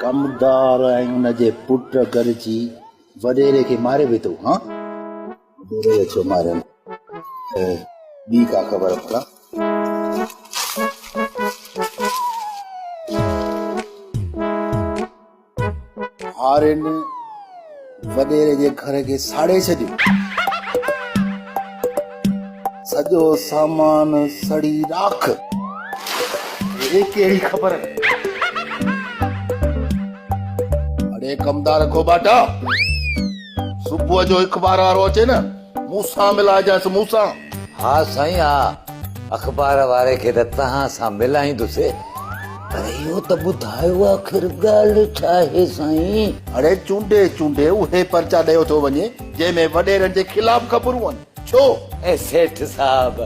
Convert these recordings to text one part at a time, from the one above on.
कमदार ऐं हुनजे पुट गॾिजी वॾेरे खे मारे बि थो। हाँ वॾेरे छो मारे? ॿी का ख़बर भला? हारिन वॾेरे जे घर खे साड़े छॾियो, सॼो सामान सड़ी राख। ये कहिड़ी ख़बर? अरे कमदार को बाटा, सुबुह जो अखबार वारो अचे न, मूंसां मिलाइजांसि मूंसां। हाँ साईं, हाँ अखबार वारे खे त तव्हां सां मिलाईंदुसि। अरे इहो त ॿुधायो आख़िर ॻाल्हि छा आहे साईं? अरे चूंडे चूंडे उहे पर्चा ॾियो थो वञे जंहिंमें वॾेरनि जे ख़िलाफ़ ख़बरूं आहिनि। छो? ए सेठ साहब,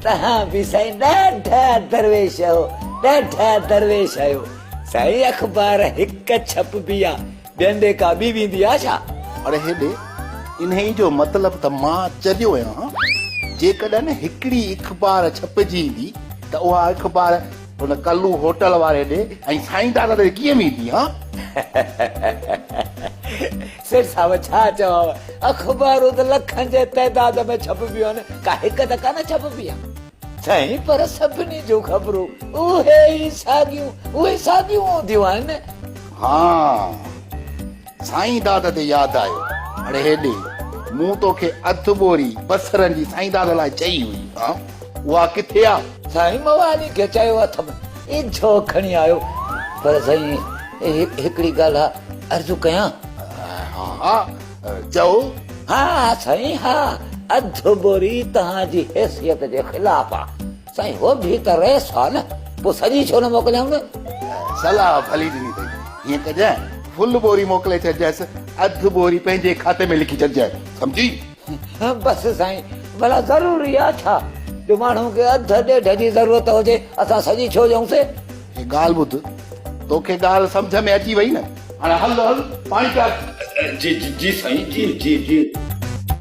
तव्हां बि साईं ॾाढा दरवेश आहियो, ॾाढा दरवेश आहियो। साईं अखबार हिकु छपबी आहे, ॿियनि ॾे का ॿी वेंदी आहे छा? अरे हेॾे इन्ही जो मतिलबु त मां चरियो आहियां, जेकॾहिं हिकिड़ी अख़बार छपजी ईंदी त उहा अख़बार हुन कल्लू होटल वारे ॾे ऐं साईं दादा ॾे कीअं वेंदी? हाँ सेठ साहब छा चवां, अखबारूं त लखनि जे तइदाद में छपबियूं आहिनि, का हिकु त कान छपबी आहे साईं। पर सभिनी जूं ख़बरूं उहे ई साॻियूं हूंदियूं आहिनि। हाँ साईं दादा ते यादि आयो। अरे हेॾे मूं तोखे अधु बोरी बसरनि जी साईं दादा लाइ चई हुई। हाँ उहा किथे आहे? साईं मवाली खे चयो अथमि, इझो खणी आयो। पर साईं हिकिड़ी ॻाल्हि आहे, अर्ज़ु कयां? हाँ चओ। हाँ साईं, हाँ अधु बोरी तव्हांजी हैसियत जे ख़िलाफ़ आहे साईं। हो बि त रेस आहे न, पोइ सॼी छो न मोकिलियाऊं न? सलाह भली ॾिनी अथई। हीअं कजांइ फुल बोरी मोकिले छॾिजांइसि, अधु बोरी पंहिंजे खाते में लिखी छॾिजांइ, सम्झी? बसि साईं, भला ज़रूरी आहे छा जो माण्हू खे अधु ॾेढ जी ज़रूरत हुजे, असां सॼी छो ॾियूंसि? हे ॻाल्हि ॿुध, तोखे ॻाल्हि सम्झ में अची वई न? हाणे हल हल पाणी पिया। जी जी जी साईं, जी जी जी।